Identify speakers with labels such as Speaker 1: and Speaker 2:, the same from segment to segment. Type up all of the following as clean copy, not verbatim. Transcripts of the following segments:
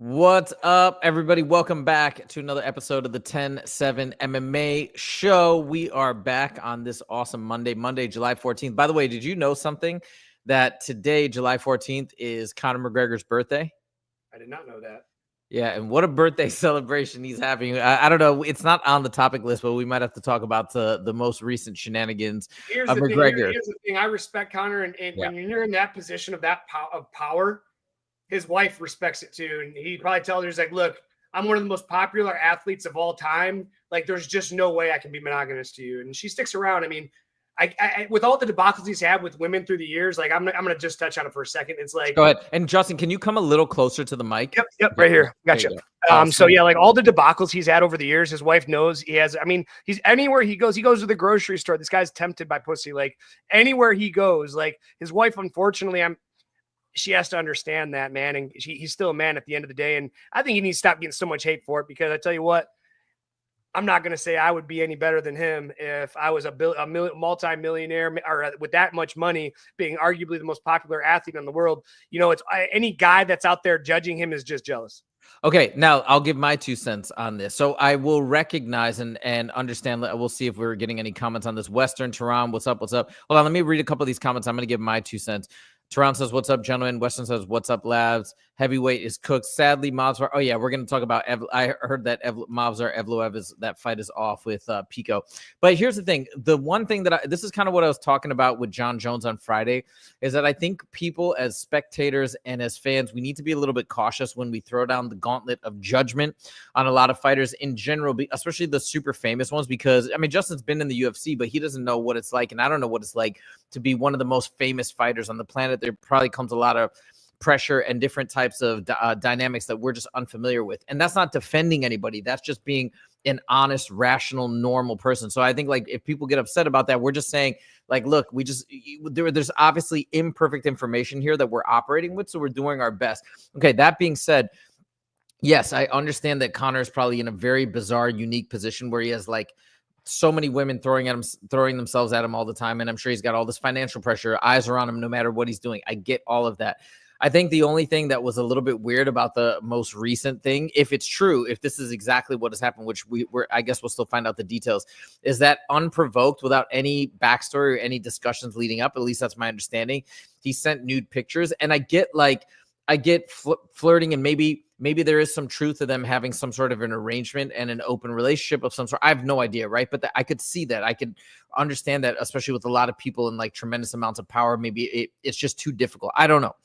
Speaker 1: What's up, everybody? Welcome back to another episode of the 10-7 MMA show. We are back on this awesome Monday, July 14th. By the way, did you know something? That today, July 14th, is Conor McGregor's birthday?
Speaker 2: I did not know that.
Speaker 1: Yeah, and what a birthday celebration he's having. I don't know. It's not on the topic list, but we might have to talk about the most recent shenanigans of McGregor.
Speaker 2: Here's the thing. I respect Conor, and when you're in that position of power, his wife respects it too. And he probably tells her, he's like, look, I'm one of the most popular athletes of all time. Like, there's just no way I can be monogamous to you. And she sticks around. I mean, I with all the debacles he's had with women through the years, like I'm gonna just touch on it for a second. It's like,
Speaker 1: go ahead. And Justin, can you come a little closer to the mic?
Speaker 2: Yep, right here. Gotcha. So yeah, like all the debacles he's had over the years, his wife knows he has. I mean, he's anywhere he goes to the grocery store. This guy's tempted by pussy. Like anywhere he goes, like his wife, unfortunately, she has to understand that, man. And he's still a man at the end of the day. And I think he needs to stop getting so much hate for it, because I tell you what, I'm not going to say I would be any better than him if I was a multi-millionaire or with that much money, being arguably the most popular athlete in the world. You know, it's any guy that's out there judging him is just jealous.
Speaker 1: Okay, now I'll give my 2 cents on this. So I will recognize and understand. We'll see if we're getting any comments on this. Western Tehran, what's up? Hold on, let me read a couple of these comments. I'm going to give my 2 cents. Tehran says, what's up, gentlemen? Western says, what's up, labs? Heavyweight is cooked. Sadly, Movsar. Oh, yeah, we're going to talk about I heard that Movsar Evloev that fight is off with Pico. But here's the thing. The one thing that this is kind of what I was talking about with John Jones on Friday, is that I think people as spectators and as fans, we need to be a little bit cautious when we throw down the gauntlet of judgment on a lot of fighters in general, especially the super famous ones, because, I mean, Justin's been in the UFC, but he doesn't know what it's like, and I don't know what it's like to be one of the most famous fighters on the planet. There probably comes a lot of pressure and different types of dynamics that we're just unfamiliar with. And that's not defending anybody. That's just being an honest, rational, normal person. So I think, like, if people get upset about that, we're just saying, like, look, there's obviously imperfect information here that we're operating with. So we're doing our best. Okay. That being said, yes, I understand that Conor is probably in a very bizarre, unique position where he has like so many women throwing themselves at him all the time. And I'm sure he's got all this financial pressure. Eyes are on him no matter what he's doing. I get all of that. I think the only thing that was a little bit weird about the most recent thing, if it's true, if this is exactly what has happened, which I guess we'll still find out the details, is that unprovoked, without any backstory or any discussions leading up, at least that's my understanding, he sent nude pictures. And I get flirting, and maybe there is some truth to them having some sort of an arrangement and an open relationship of some sort. I have no idea, right? But I could see that. I could understand that, especially with a lot of people in like tremendous amounts of power. Maybe it's just too difficult. I don't know.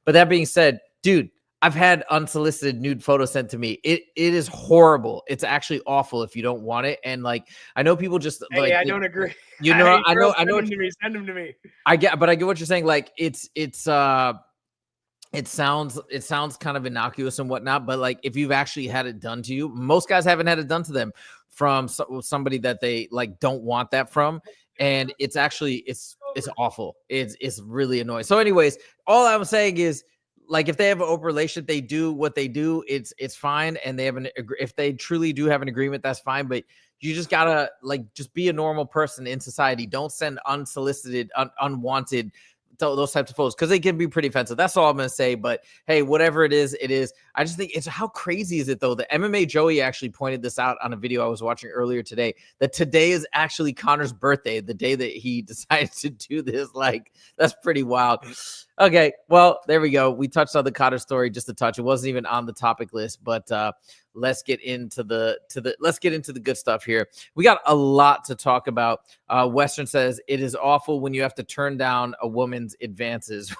Speaker 1: But that being said, dude, I've had unsolicited nude photos sent to me. It is horrible. It's actually awful if you don't want it. And like, I know people just like,
Speaker 2: I don't agree.
Speaker 1: You know, I know.
Speaker 2: Send them to me.
Speaker 1: I get what you're saying. Like it sounds kind of innocuous and whatnot, but like, if you've actually had it done to you, most guys haven't had it done to them from somebody that they like don't want that from. And it's actually, it's awful. It's really annoying. So anyways, all I'm saying is, like, if they have an open relationship, they do what they do. It's fine. And they have if they truly do have an agreement, that's fine. But you just gotta just be a normal person in society. Don't send unsolicited, unwanted, those types of photos, because they can be pretty offensive. That's all I'm going to say. But hey, whatever it is, it is. I just think how crazy is it though? The MMA Joey actually pointed this out on a video I was watching earlier today, that today is actually Conor's birthday, the day that he decided to do this. Like, that's pretty wild. Okay, well, there we go. We touched on the Conor story just a touch. It wasn't even on the topic list, but let's get into the good stuff here. We got a lot to talk about. Western says it is awful when you have to turn down a woman's advances.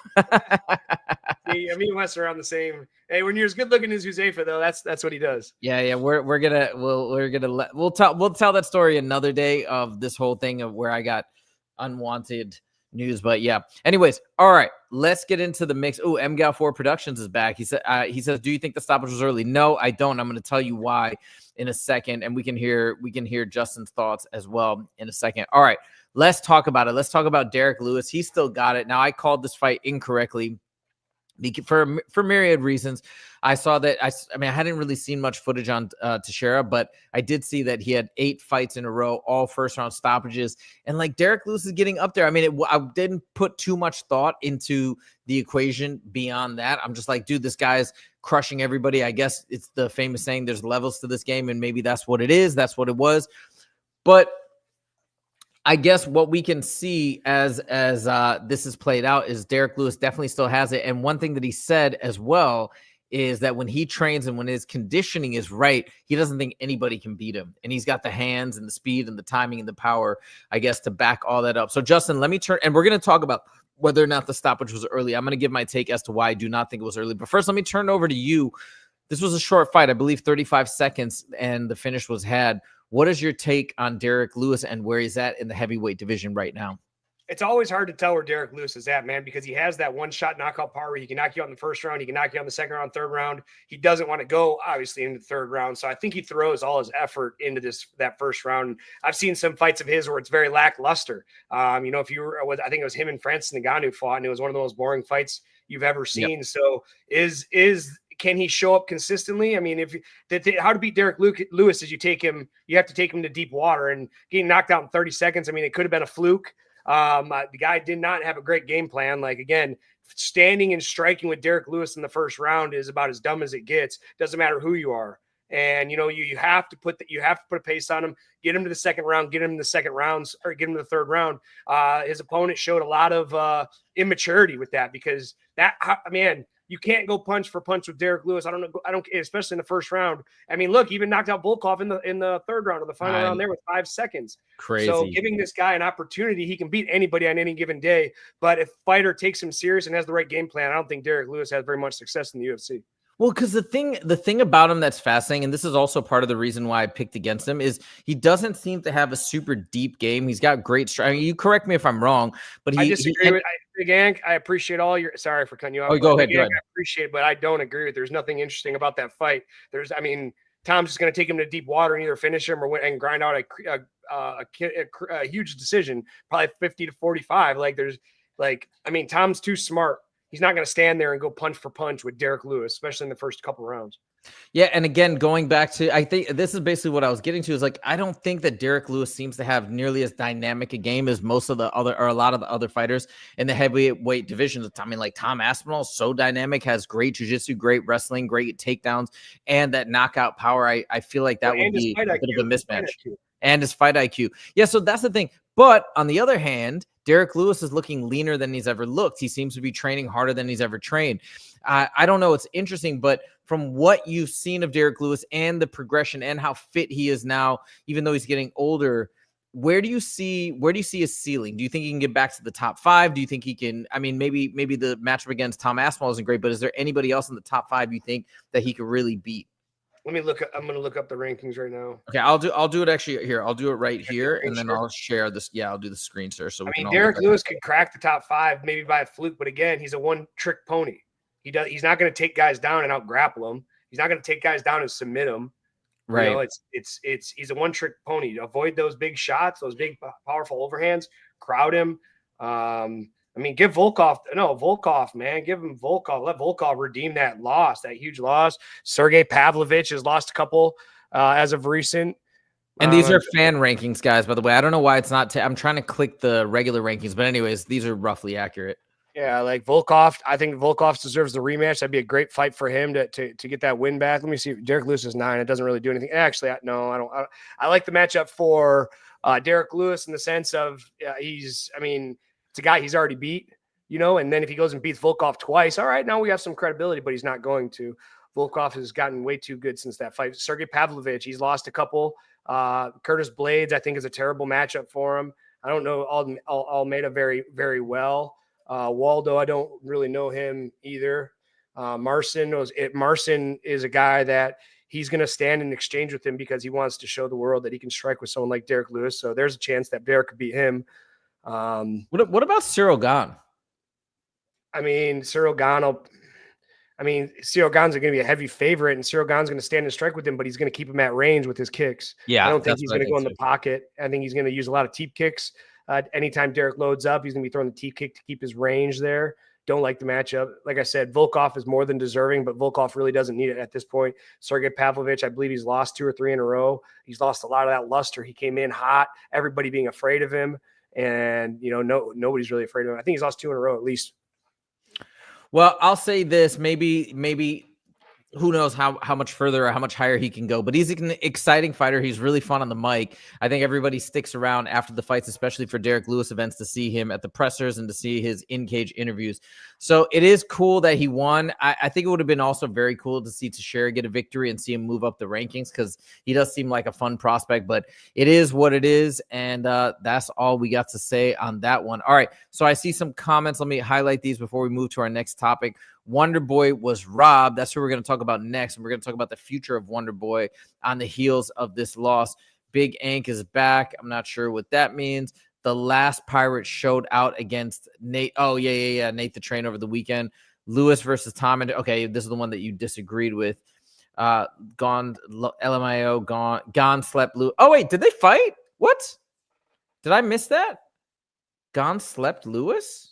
Speaker 2: Me and Western are on the same. Hey, when you're as good looking as Josefa, though, that's what he does.
Speaker 1: Yeah. We'll tell that story another day, of this whole thing of where I got unwanted news. But yeah, anyways, all right, let's get into the mix. Oh, MGAL4 Productions is back. He says, do you think the stoppage was early? No, I don't. I'm going to tell you why in a second, and we can hear Justin's thoughts as well in a second. All right, let's talk about it. Let's talk about Derrick Lewis. He still got it. Now, I called this fight incorrectly for myriad reasons. I saw that. I mean, I hadn't really seen much footage on Teixeira, but I did see that he had 8 fights in a row, all first round stoppages, and like Derrick Lewis is getting up there. I mean, I didn't put too much thought into the equation beyond that. I'm just like, dude, this guy's crushing everybody. I guess it's the famous saying, "There's levels to this game," and maybe that's what it is. That's what it was, but I guess what we can see as this is played out is Derrick Lewis definitely still has it. And one thing that he said as well is that when he trains and when his conditioning is right, he doesn't think anybody can beat him. And he's got the hands and the speed and the timing and the power, I guess, to back all that up. So Justin, let me turn, and we're going to talk about whether or not the stoppage was early. I'm going to give my take as to why I do not think it was early. But first, let me turn over to you. This was a short fight, I believe 35 seconds, and the finish was had. What is your take on Derrick Lewis and where he's at in the heavyweight division right now?
Speaker 2: It's always hard to tell where Derrick Lewis is at, man, because he has that one-shot knockout power where he can knock you out in the first round, he can knock you out in the second round, third round. He doesn't want to go, obviously, into the third round. So I think he throws all his effort into that first round. I've seen some fights of his where it's very lackluster. If you were, I think it was him and Francis Ngannou fought, and it was one of the most boring fights you've ever seen. Yep. So can he show up consistently? I mean, how to beat Derrick Lewis is you have to take him to deep water, and getting knocked out in 30 seconds. I mean, it could have been a fluke. The guy did not have a great game plan. Like, again, standing and striking with Derrick Lewis in the first round is about as dumb as it gets. Doesn't matter who you are. And, you have to put a pace on him, get him to the second round, get him in the second rounds, or get him to the third round. His opponent showed a lot of immaturity with that, because you can't go punch for punch with Derrick Lewis. I don't, especially in the first round. I mean, look, even knocked out Volkov in the third round, or the final round there with 5 seconds.
Speaker 1: Crazy.
Speaker 2: So giving this guy an opportunity, he can beat anybody on any given day. But if fighter takes him serious and has the right game plan, I don't think Derrick Lewis has very much success in the UFC.
Speaker 1: Well, because the thing about him that's fascinating, and this is also part of the reason why I picked against him, is he doesn't seem to have a super deep game. He's got great strike. I mean, you correct me if I'm wrong, but
Speaker 2: I disagree with Big Ank. I appreciate all your. Sorry for cutting you off.
Speaker 1: Oh, go ahead.
Speaker 2: I appreciate it, but I don't agree with. There's nothing interesting about that fight. Tom's just going to take him to deep water and either finish him or and grind out a huge decision, probably 50-45. Tom's too smart. He's not going to stand there and go punch for punch with Derrick Lewis, especially in the first couple rounds.
Speaker 1: Yeah, and again, going back to, I think this is basically what I was getting to, is like, I don't think that Derrick Lewis seems to have nearly as dynamic a game as most of the other, or a lot of the other fighters in the heavyweight divisions. I mean, like Tom Aspinall is so dynamic, has great jiu-jitsu, great wrestling, great takedowns, and that knockout power. I feel like that would be a bit of a mismatch. And his fight IQ. Yeah, so that's the thing. But on the other hand, Derrick Lewis is looking leaner than he's ever looked. He seems to be training harder than he's ever trained. I don't know. It's interesting, but from what you've seen of Derrick Lewis and the progression and how fit he is now, even though he's getting older, where do you see his ceiling? Do you think he can get back to the top 5? Do you think he can? I mean, maybe the matchup against Tom Aspinall isn't great, but is there anybody else in the top 5 you think that he could really beat?
Speaker 2: Let me look. I'm going to look up the rankings right now.
Speaker 1: Okay, I'll do it actually here. I'll do it right here, and then I'll share this. Yeah, I'll do the screen share. So
Speaker 2: Derrick Lewis could crack the top 5 maybe by a fluke, but again, he's a one-trick pony. He's not going to take guys down and out grapple them. He's not going to take guys down and submit them.
Speaker 1: Right.
Speaker 2: He's a one-trick pony. Avoid those big shots, those big powerful overhands. Crowd him. Give Volkov, man. Give him Volkov. Let Volkov redeem that huge loss. Sergey Pavlovich has lost a couple as of recent.
Speaker 1: And these are fan rankings, guys, by the way. I don't know why it's not. I'm trying to click the regular rankings, but anyways, these are roughly accurate.
Speaker 2: Yeah, like Volkov. I think Volkov deserves the rematch. That'd be a great fight for him to get that win back. Let me see. Derrick Lewis is 9. It doesn't really do anything. Actually, no, I don't. I like the matchup for Derrick Lewis in the sense of it's a guy he's already beat, and then if he goes and beats Volkov twice, all right, now we have some credibility, but he's not going to. Volkov has gotten way too good since that fight. Sergey Pavlovich, he's lost a couple. Curtis Blades, I think, is a terrible matchup for him. I don't know Almeida very, very well. Waldo, I don't really know him either. Marcin is a guy that he's going to stand in exchange with him because he wants to show the world that he can strike with someone like Derrick Lewis. So there's a chance that Derrick could beat him.
Speaker 1: What about Cyril Gane?
Speaker 2: Cyril Gane's going to be a heavy favorite, and Cyril Gane's going to stand and strike with him, but he's going to keep him at range with his kicks.
Speaker 1: Yeah,
Speaker 2: I don't think he's going to go in the pocket. I think he's going to use a lot of teep kicks. Anytime Derrick loads up, he's going to be throwing the teep kick to keep his range there. Don't like the matchup. Like I said, Volkov is more than deserving, but Volkov really doesn't need it at this point. Sergey Pavlovich, I believe he's lost 2 or 3 in a row. He's lost a lot of that luster. He came in hot, everybody being afraid of him. And, nobody's really afraid of him. I think he's lost 2 in a row at least.
Speaker 1: Well, I'll say this, maybe who knows how much further or how much higher he can go, but he's an exciting fighter. He's really fun on the mic. I think everybody sticks around after the fights, especially for Derrick Lewis events, to see him at the pressers and to see his in-cage interviews. So it is cool that he won. I think it would have been also very cool to see Teixeira get a victory and see him move up the rankings, because he does seem like a fun prospect, but it is what it is. And that's all we got to say on that one. All right. So I see some comments. Let me highlight these before we move to our next topic. Wonderboy was robbed. That's who we're going to talk about next. And we're going to talk about the future of Wonderboy on the heels of this loss. Big Ank is back. I'm not sure what that means. The last Pirate showed out against Nate. Oh, yeah. Nate the Train over the weekend. Lewis versus Tom. Okay, this is the one that you disagreed with. Gone, LMIO, gone, slept, Lewis. Oh, wait, did they fight? What? Did I miss that? Gone, slept, Lewis?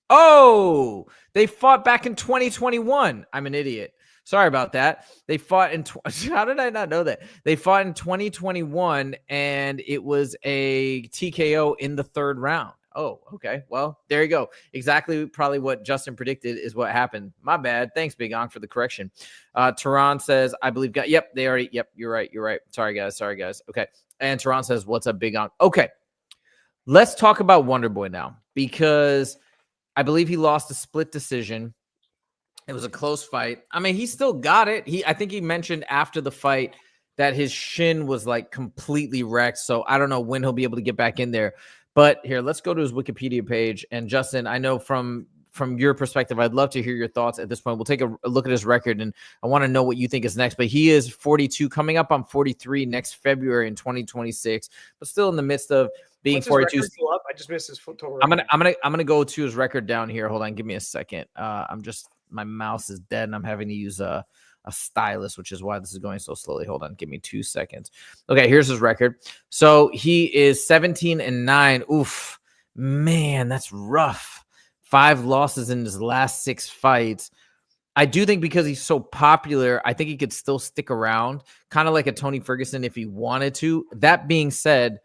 Speaker 1: Oh, they fought back in 2021. I'm an idiot. Sorry about that. They fought in how did I not know that? They fought in 2021, and it was a TKO in the 3rd round. Oh, okay. Well, there you go. Exactly probably what Justin predicted is what happened. My bad. Thanks, Big Onk, for the correction. Tehran says, I believe, yep, they already, yep, you're right. Sorry, guys. Okay. And Tehran says, what's up, Big Onk? Okay. Let's talk about Wonderboy now, because I believe he lost a split decision. It was a close fight. I mean, he still got it. I think he mentioned after the fight that his shin was like completely wrecked. So I don't know when he'll be able to get back in there. But here, let's go to his Wikipedia page. And Justin, I know from your perspective, I'd love to hear your thoughts at this point. We'll take a look at his record, and I want to know what you think is next. But he is 42, coming up on 43 next February in 2026, but still in the midst of being 42.
Speaker 2: I just missed his total.
Speaker 1: I'm gonna go to his record down here. Hold on, give me a second. My mouse is dead, and I'm having to use a stylus, which is why this is going so slowly. Hold on, give me 2 seconds. Okay, here's his record. So he is 17-9. Oof, man, that's rough. 5 losses in his last 6 fights. I do think because he's so popular, I think he could still stick around, kind of like a Tony Ferguson if he wanted to. That being said,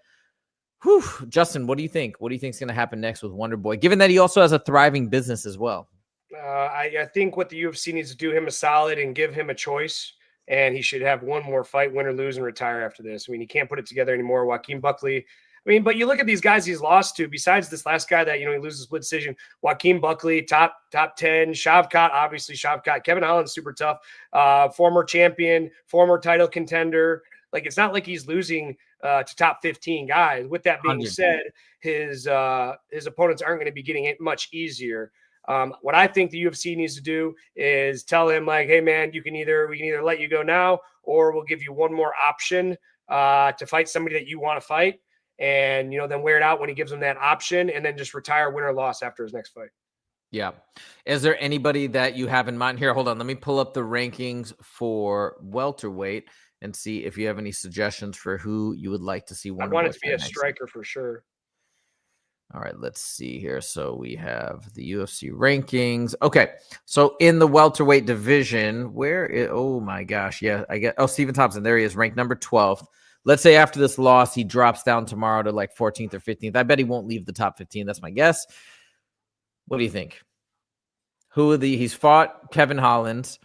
Speaker 1: Justin, what do you think? What do you think is going to happen next with Wonderboy, given that he also has a thriving business as well?
Speaker 2: I think what the UFC needs to do him a solid and give him a choice, and he should have one more fight, win or lose, and retire after this. I mean, he can't put it together anymore. Joaquin Buckley. I mean, but you look at these guys he's lost to, besides this last guy that, he loses split decision, Joaquin Buckley, top 10, Shavkat, obviously Shavkat, Kevin Holland, super tough, former champion, former title contender. Like, it's not like he's losing to top 15 guys. With that being said, his opponents aren't going to be getting it much easier. What I think the UFC needs to do is tell him, like, hey man, we can either let you go now, or we'll give you one more option to fight somebody that you want to fight. And, then wear it out when he gives him that option, and then just retire, win or loss after his next fight.
Speaker 1: Yeah. Is there anybody that you have in mind here? Hold on. Let me pull up the rankings for welterweight and see if you have any suggestions for who you would like to see.
Speaker 2: I want it to be a striker for sure.
Speaker 1: All right, let's see here. So we have the UFC rankings. Okay, so in the welterweight division, oh my gosh, yeah, Stephen Thompson, there he is, ranked number 12th. Let's say after this loss, he drops down tomorrow to like 14th or 15th. I bet he won't leave the top 15. That's my guess. What do you think? He's fought Kevin Holland.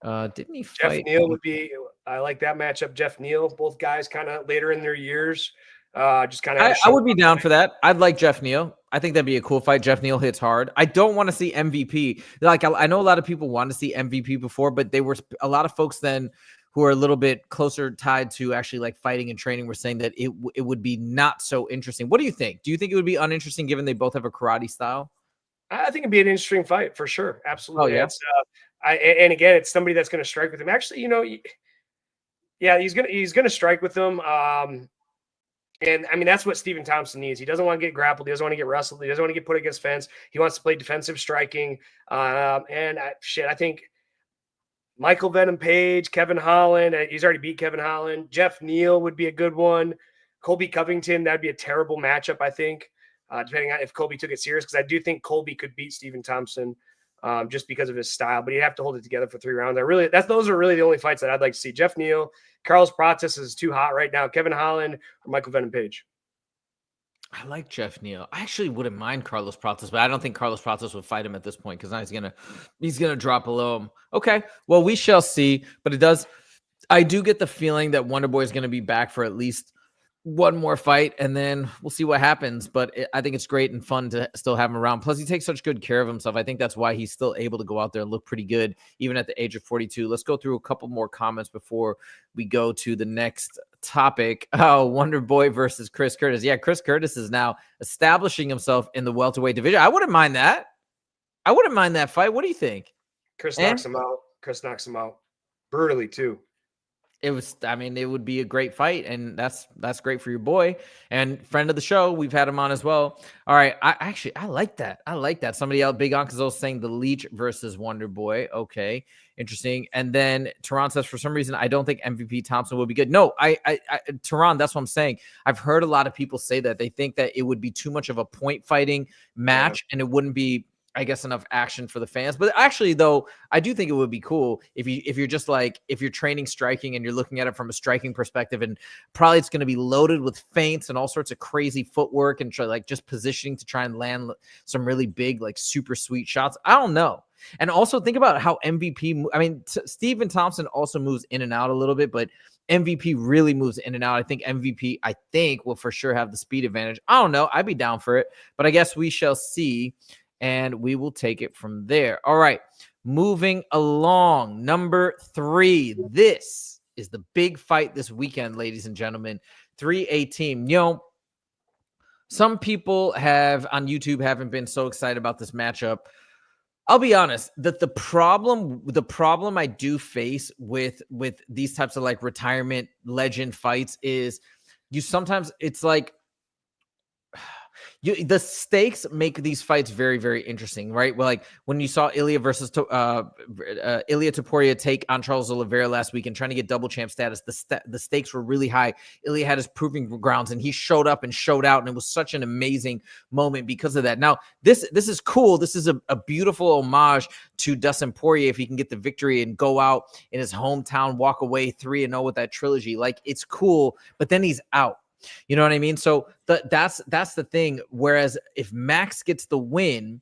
Speaker 1: Didn't he fight?
Speaker 2: Jeff Neal would be, I like that matchup. Jeff Neal, both guys kind of later in their years. Just kind of.
Speaker 1: I would be down for that. I'd like Jeff Neal. I think that'd be a cool fight. Jeff Neal hits hard. I don't want to see MVP. Like, I know a lot of people want to see MVP before, but they were a lot of folks then who are a little bit closer tied to actually like fighting and training were saying that it would be not so interesting. What do you think? Do you think it would be uninteresting given they both have a karate style?
Speaker 2: I think it'd be an interesting fight for sure. Absolutely.
Speaker 1: Oh, yeah.
Speaker 2: And again, it's somebody that's going to strike with him. Actually, yeah, he's going to strike with him. And I mean, that's what Stephen Thompson needs. He doesn't want to get grappled. He doesn't want to get wrestled. He doesn't want to get put against fence. He wants to play defensive striking. I think Michael Venom Page, Kevin Holland, he's already beat Kevin Holland. Jeff Neal would be a good one. Colby Covington, that'd be a terrible matchup, I think, depending on if Colby took it serious, because I do think Colby could beat Stephen Thompson. just because of his style, but he'd have to hold it together for 3 rounds. Those are really the only fights that I'd like to see. Jeff Neal, Carlos Prates is too hot right now. Kevin Holland or Michael Venom Page.
Speaker 1: I like Jeff Neal. I actually wouldn't mind Carlos Prates, but I don't think Carlos Prates would fight him at this point because now he's gonna drop below him. Okay, well, we shall see. But I do get the feeling that Wonderboy is gonna be back for at least one more fight, and then we'll see what happens. But I think it's great and fun to still have him around. Plus, he takes such good care of himself. I think that's why he's still able to go out there and look pretty good, even at the age of 42. Let's go through a couple more comments before we go to the next topic. Oh, Wonderboy versus Chris Curtis. Yeah, Chris Curtis is now establishing himself in the welterweight division. I wouldn't mind that. I wouldn't mind that fight. What do you think?
Speaker 2: Chris knocks him out. Chris knocks him out brutally too.
Speaker 1: It would be a great fight, and that's great for your boy and friend of the show. We've had him on as well. All right, I like that. I like that. Somebody else, Big Onkazo, saying the Leech versus Wonderboy. Okay, interesting. And then Tehran says, for some reason, I don't think MVP Thompson will be good. No, Tehran, that's what I'm saying. I've heard a lot of people say that they think that it would be too much of a point fighting match, and it wouldn't be, I guess, enough action for the fans. But actually, though, I do think it would be cool if you're training striking and you're looking at it from a striking perspective, and probably it's going to be loaded with feints and all sorts of crazy footwork and just positioning to try and land some really big, like super sweet shots. I don't know. And also think about how MVP, Stephen Thompson also moves in and out a little bit, but MVP really moves in and out. I think MVP, will for sure have the speed advantage. I don't know. I'd be down for it, but I guess we shall see. And we will take it from there. All right, moving along. Number 3. This is the big fight this weekend, ladies and gentlemen. 318. Some people on YouTube haven't been so excited about this matchup. I'll be honest that the problem I do face with these types of like retirement legend fights is sometimes it's like, the stakes make these fights very, very interesting, right? Well, like when you saw Ilia Topuria take on Charles Oliveira last week and trying to get double champ status, the stakes were really high. Ilia had his proving grounds, and he showed up and showed out, and it was such an amazing moment because of that. Now, this is cool. This is a beautiful homage to Dustin Poirier if he can get the victory and go out in his hometown, walk away 3-0 with that trilogy. Like, it's cool, but then he's out. You know what I mean? So that's the thing. Whereas if Max gets the win,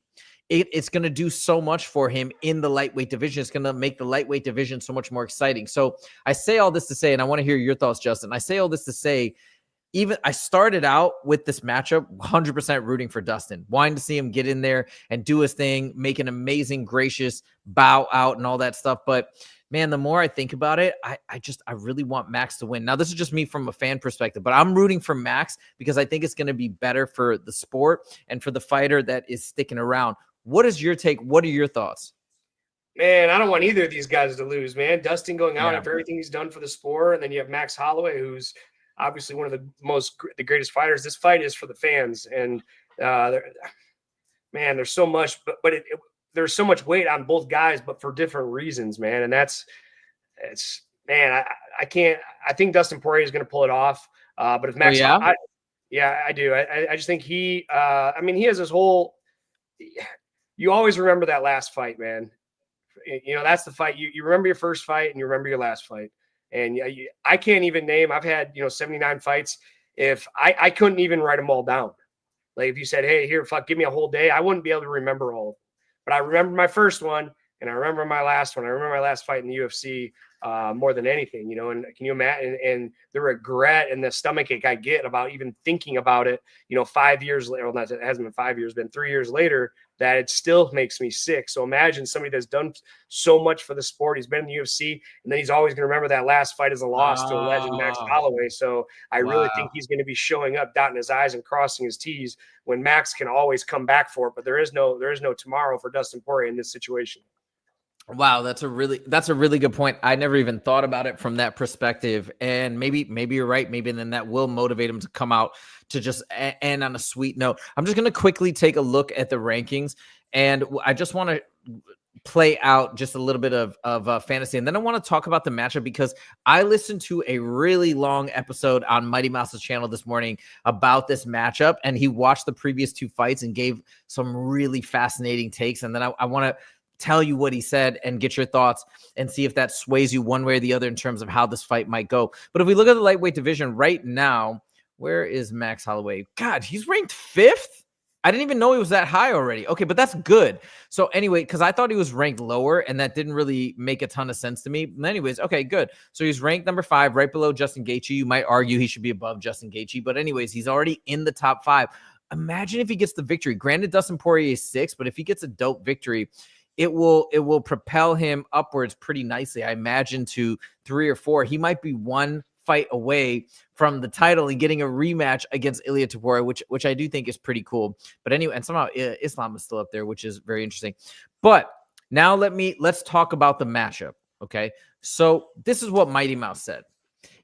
Speaker 1: it's going to do so much for him in the lightweight division. It's going to make the lightweight division so much more exciting. So I say all this to say, and I want to hear your thoughts, Justin. I say all this to say, even I started out with this matchup 100% rooting for Dustin, wanting to see him get in there and do his thing, make an amazing, gracious bow out and all that stuff. But man, the more I think about it, I really want Max to win. Now, this is just me from a fan perspective, but I'm rooting for Max because I think it's going to be better for the sport and for the fighter that is sticking around. What is your take? What are your thoughts?
Speaker 2: Man, I don't want either of these guys to lose, man. Dustin going out after everything he's done for the sport, and then you have Max Holloway, who's obviously one of the greatest fighters. This fight is for the fans, and there's so much, but there's so much weight on both guys, but for different reasons, man. And I think Dustin Poirier is going to pull it off. But if Max, I do. I just think he has this whole, you always remember that last fight, man. That's the fight. You remember your first fight and you remember your last fight. And I can't even name, I've had, 79 fights. If I couldn't even write them all down. Like if you said, hey, here, give me a whole day, I wouldn't be able to remember all of them. But I remember my first one, and I remember my last one. I remember my last fight in the UFC more than anything, and can you imagine? And the regret and the stomachache I get about even thinking about it, 5 years later, well, it hasn't been 5 years, been 3 years later, that it still makes me sick. So imagine somebody that's done so much for the sport. He's been in the UFC, and then he's always going to remember that last fight as a loss to a legend, Max Holloway. So I really think he's going to be showing up, dotting his I's and crossing his T's when Max can always come back for it. But there is no tomorrow for Dustin Poirier in this situation.
Speaker 1: Wow, that's a really good point. I never even thought about it from that perspective. And maybe you're right. Maybe then that will motivate him to come out to just end on a sweet note. I'm just going to quickly take a look at the rankings, and I just want to play out just a little bit of fantasy. And then I want to talk about the matchup because I listened to a really long episode on Mighty Mouse's channel this morning about this matchup, and he watched the previous two fights and gave some really fascinating takes. And then I want to tell you what he said and get your thoughts and see if that sways you one way or the other in terms of how this fight might go. But if we look at the lightweight division right now, where is Max Holloway? God, he's ranked 5th. I didn't even know he was that high already. Okay, but that's good. So anyway, because I thought he was ranked lower, and that didn't really make a ton of sense to me. But anyways, okay, good. So he's ranked number 5, right below Justin Gaethje. You might argue he should be above Justin Gaethje, but anyways, he's already in the top 5. Imagine if he gets the victory. Granted, Dustin Poirier is 6, but if he gets a dope victory, it will propel him upwards pretty nicely. I imagine to 3 or 4. He might be one fight away from the title and getting a rematch against Ilia Topuria, which I do think is pretty cool. But anyway, and somehow Islam is still up there, which is very interesting. But now let's talk about the matchup. Okay. So this is what Mighty Mouse said.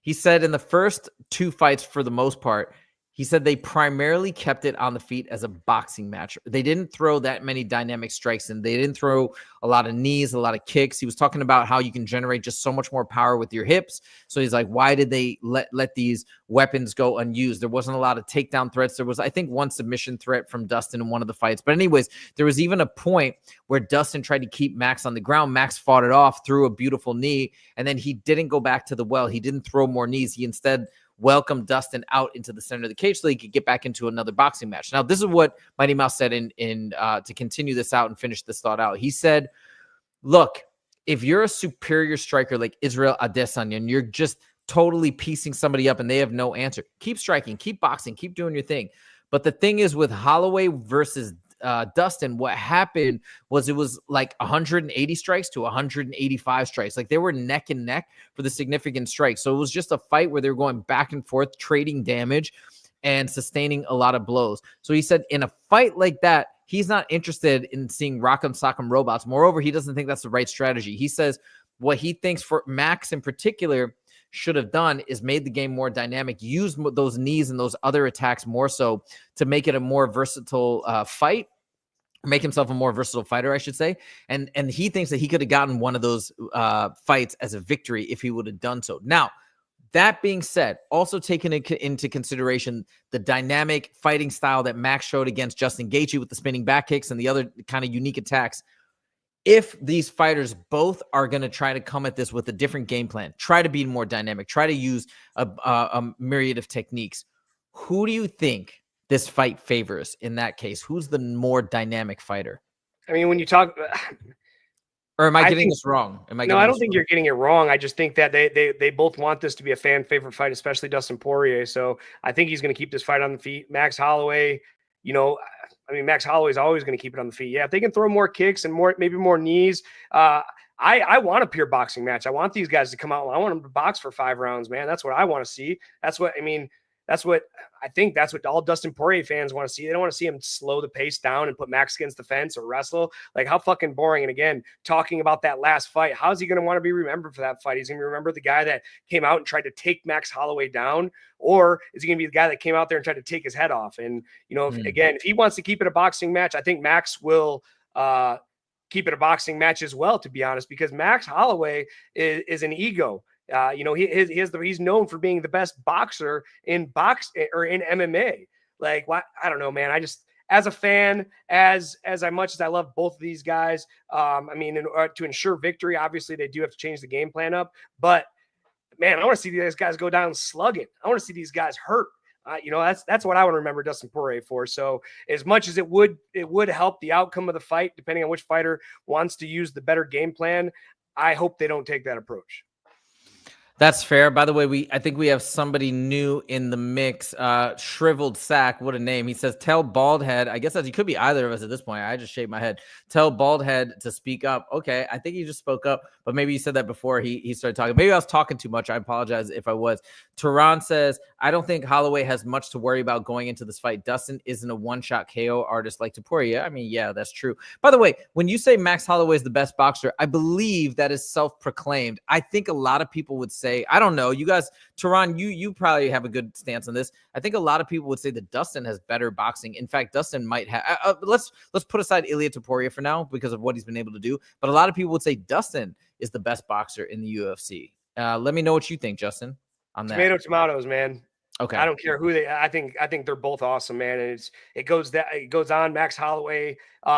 Speaker 1: He said in the first 2 fights, for the most part, he said they primarily kept it on the feet as a boxing match. They didn't throw that many dynamic strikes, and they didn't throw a lot of knees, a lot of kicks. He was talking about how you can generate just so much more power with your hips. So he's like, why did they let these weapons go unused? There wasn't a lot of takedown threats. There was, I think, one submission threat from Dustin in one of the fights. But anyways, there was even a point where Dustin tried to keep Max on the ground. Max fought it off, threw a beautiful knee, and then he didn't go back to the well. He didn't throw more knees. He instead welcome Dustin out into the center of the cage so he could get back into another boxing match. Now, this is what Mighty Mouse said to continue this out and finish this thought out. He said, look, if you're a superior striker like Israel Adesanya and you're just totally piecing somebody up and they have no answer, keep striking, keep boxing, keep doing your thing. But the thing is with Holloway versus Dustin, what happened was it was like 180 strikes to 185 strikes. Like they were neck and neck for the significant strikes. So it was just a fight where they were going back and forth, trading damage and sustaining a lot of blows. So he said in a fight like that, he's not interested in seeing Rock'em Sock'em robots. Moreover, he doesn't think that's the right strategy. He says what he thinks for Max in particular should have done is made the game more dynamic, use those knees and those other attacks more so to make it a more versatile fight, make himself a more versatile fighter, I should say. And he thinks that he could have gotten one of those fights as a victory if he would have done so. Now, that being said, also taking into consideration the dynamic fighting style that Max showed against Justin Gaethje with the spinning back kicks and the other kind of unique attacks, if these fighters both are going to try to come at this with a different game plan, try to be more dynamic, try to use a myriad of techniques, who do you think this fight favors in that case? Who's the more dynamic fighter?
Speaker 2: I mean, when you talk...
Speaker 1: Or am I getting this wrong?
Speaker 2: No, I don't think you're getting it wrong. I just think that they both want this to be a fan favorite fight, especially Dustin Poirier. So I think he's going to keep this fight on the feet. Max Holloway, Max Holloway is always going to keep it on the feet. Yeah, if they can throw more kicks and maybe more knees, I want a pure boxing match. I want these guys to come out. I want them to box for 5 rounds, man. That's what I want to see. That's what all Dustin Poirier fans want to see. They don't want to see him slow the pace down and put Max against the fence or wrestle. Like, how fucking boring. And again, talking about that last fight, how's he going to want to be remembered for that fight? He's going to remember the guy that came out and tried to take Max Holloway down, or is he going to be the guy that came out there and tried to take his head off? And, if he wants to keep it a boxing match, I think Max will keep it a boxing match as well, to be honest, because Max Holloway is an ego. He's known for being the best boxer in MMA. Like, I don't know, man. I just, as a fan, as much as I love both of these guys, to ensure victory, obviously they do have to change the game plan up. But man, I want to see these guys go down slugging. I want to see these guys hurt. That's what I want to remember Dustin Poirier for. So as much as it would help the outcome of the fight, depending on which fighter wants to use the better game plan, I hope they don't take that approach.
Speaker 1: That's fair. By the way, I think we have somebody new in the mix. Shriveled Sack, what a name. He says, tell Baldhead, I guess he could be either of us at this point. I just shaved my head. Tell Baldhead to speak up. Okay, I think he just spoke up, but maybe you said that before he started talking. Maybe I was talking too much. I apologize if I was. Tehran says, I don't think Holloway has much to worry about going into this fight. Dustin isn't a one-shot KO artist like Poirier. I mean, yeah, that's true. By the way, when you say Max Holloway is the best boxer, I believe that is self-proclaimed. I think a lot of people would say, I don't know, you guys, Tehran, you probably have a good stance on this. I think a lot of people would say that Dustin has better boxing. In fact, Dustin might have, let's put aside Ilia Topuria for now because of what he's been able to do. But a lot of people would say Dustin is the best boxer in the UFC. Let me know what you think, Justin, on that.
Speaker 2: Tomatoes, man.
Speaker 1: Okay.
Speaker 2: I don't care who they. I think they're both awesome, man. And it goes on. Max Holloway,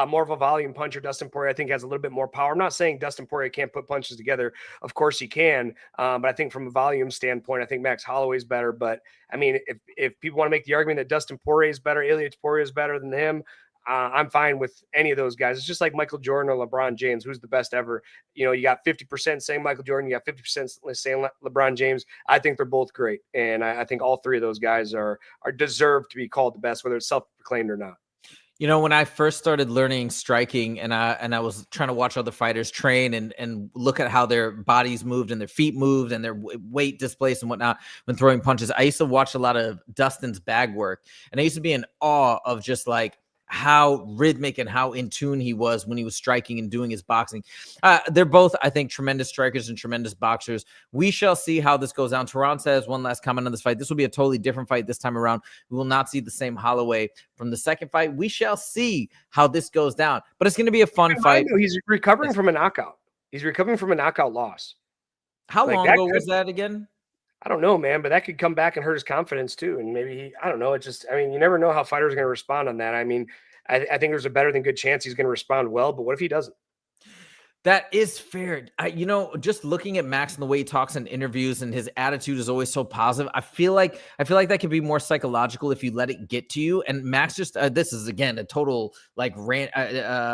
Speaker 2: more of a volume puncher. Dustin Poirier, I think, has a little bit more power. I'm not saying Dustin Poirier can't put punches together. Of course he can. But I think from a volume standpoint, I think Max Holloway's better. But I mean, if people want to make the argument that Dustin Poirier is better, Ilia Poirier is better than him, I'm fine with any of those guys. It's just like Michael Jordan or LeBron James, who's the best ever. You know, you got 50% saying Michael Jordan, you got 50% saying LeBron James. I think they're both great, and I think all three of those guys are deserved to be called the best, whether it's self-proclaimed or not.
Speaker 1: You know, when I first started learning striking, and I was trying to watch other fighters train and look at how their bodies moved and their feet moved and their weight displaced and whatnot when throwing punches, I used to watch a lot of Dustin's bag work, and I used to be in awe of just like how rhythmic and how in tune he was when he was striking and doing his boxing. They're both, I think, tremendous strikers and tremendous boxers. We shall see how this goes down. Tehran says, one last comment on this fight. This will be a totally different fight this time around. We will not see the same Holloway from the second fight. We shall see how this goes down, but it's going to be a fun fight.
Speaker 2: He's recovering from a knockout. He's recovering from a knockout loss.
Speaker 1: How long ago was that again?
Speaker 2: I don't know, man, but that could come back and hurt his confidence too. And maybe I don't know. It just, I mean, you never know how fighters are going to respond on that. I mean, I think there's a better than good chance he's going to respond well, but what if he doesn't?
Speaker 1: That is fair. You know, just looking at Max and the way he talks in interviews and his attitude is always so positive. I feel like that could be more psychological if you let it get to you. And Max just, this is again, a total like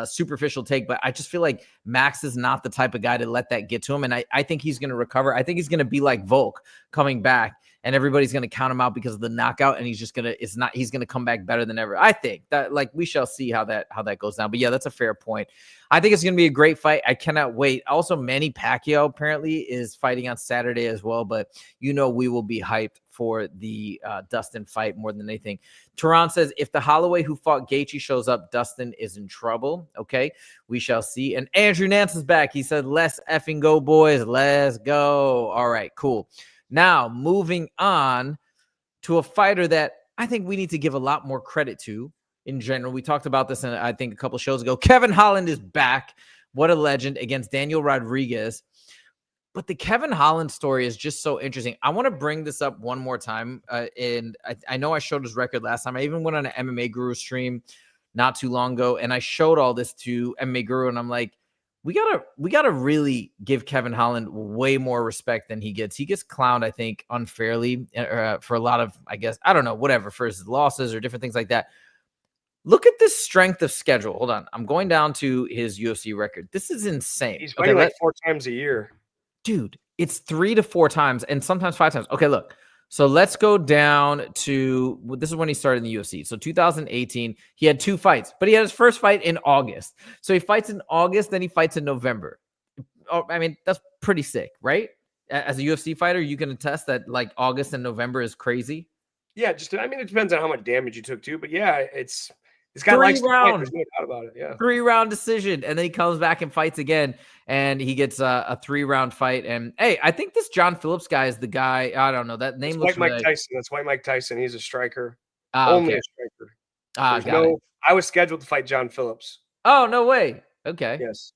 Speaker 1: superficial take, but I just feel like Max is not the type of guy to let that get to him. And I think he's going to recover. I think he's going to be like Volk coming back, and everybody's going to count him out because of the knockout. And he's just going to, he's going to come back better than ever. I think that, like, we shall see how that goes down. But yeah, that's a fair point. I think it's going to be a great fight. I cannot wait. Also, Manny Pacquiao apparently is fighting on Saturday as well. But, you know, we will be hyped for the Dustin fight more than anything. Tehran says, if the Holloway who fought Gaethje shows up, Dustin is in trouble. Okay, we shall see. And Andrew Nance is back. He said, let's effing go, boys. Let's go. All right, cool. Now, moving on to a fighter that I think we need to give a lot more credit to in general. We talked about this, I think, a couple shows ago. Kevin Holland is back. What a legend, against Daniel Rodriguez. But the Kevin Holland story is just so interesting. I want to bring this up one more time. And I know I showed his record last time. I even went on an MMA Guru stream not too long ago, and I showed all this to MMA Guru, and I'm like, we gotta really give Kevin Holland way more respect than he gets. He gets clowned, I think, unfairly for a lot of, I guess, I don't know, whatever, for his losses or different things like that. Look at this strength of schedule. Hold on. I'm going down to his UFC record. This is insane.
Speaker 2: He's fighting like 4 times a year.
Speaker 1: Dude, it's 3 to 4 times and sometimes 5 times. Okay, look. So let's go down to, this is when he started in the UFC. So 2018, he had 2 fights, but he had his first fight in August. So he fights in August, then he fights in November. Oh, I mean, that's pretty sick, right? As a UFC fighter, you can attest that like August and November is crazy.
Speaker 2: Yeah, I mean, it depends on how much damage you took too, but yeah, this guy likes to fight. There's no doubt about it. Yeah,
Speaker 1: 3-round decision, and then he comes back and fights again, and he gets a 3-round fight. And hey, I think this John Phillips guy is the guy. I don't know, that name looks
Speaker 2: like Mike Tyson. That's White Mike Tyson. He's a striker.
Speaker 1: Only
Speaker 2: a striker. I was scheduled to fight John Phillips.
Speaker 1: Oh, no way. Okay.
Speaker 2: Yes.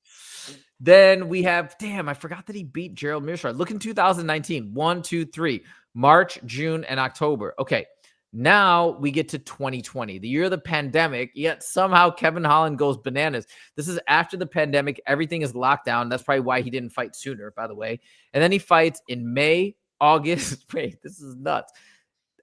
Speaker 1: Then we have, I forgot that he beat Gerald Mearshart. Look in 2019, 1, 2, 3, March, June, and October. Okay. Now we get to 2020, the year of the pandemic, yet somehow Kevin Holland goes bananas. This is after the pandemic. Everything is locked down. That's probably why he didn't fight sooner, by the way. And then he fights in May, August. Wait, this is nuts.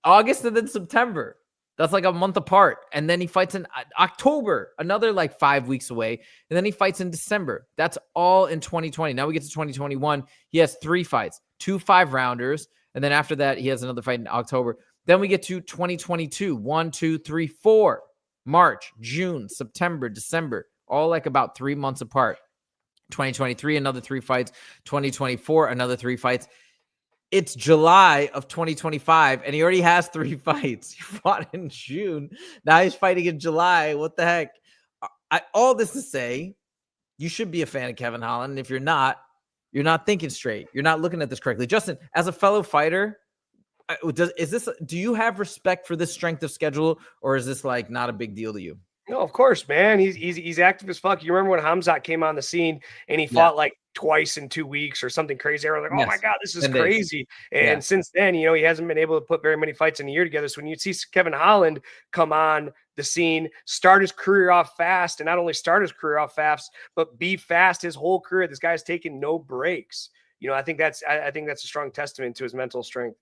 Speaker 1: August and then September. That's like a month apart. And then he fights in October, another like 5 weeks away. And then he fights in December. That's all in 2020. Now we get to 2021. He has 3 fights, 2 5-rounders. And then after that, he has another fight in October. Then we get to 2022, 1, 2, 3, 4, March, June, September, December, all like about 3 months apart. 2023, another 3 fights. 2024, another 3 fights. It's July of 2025, and he already has 3 fights. He fought in June. Now he's fighting in July. What the heck? All this to say, you should be a fan of Kevin Holland. And if you're not thinking straight. You're not looking at this correctly. Justin, as a fellow fighter, do you have respect for this strength of schedule, or is this like not a big deal to you?
Speaker 2: No, of course, man. He's active as fuck. You remember when Hamzat came on the scene and he fought like twice in 2 weeks or something crazy. I was like, oh my God, this is
Speaker 1: 10 days.
Speaker 2: crazy. And since then, you know, he hasn't been able to put very many fights in a year together. So when you see Kevin Holland come on the scene, start his career off fast, and not only start his career off fast, but be fast his whole career. This guy's taking no breaks. You know, I think that's a strong testament to his mental strength.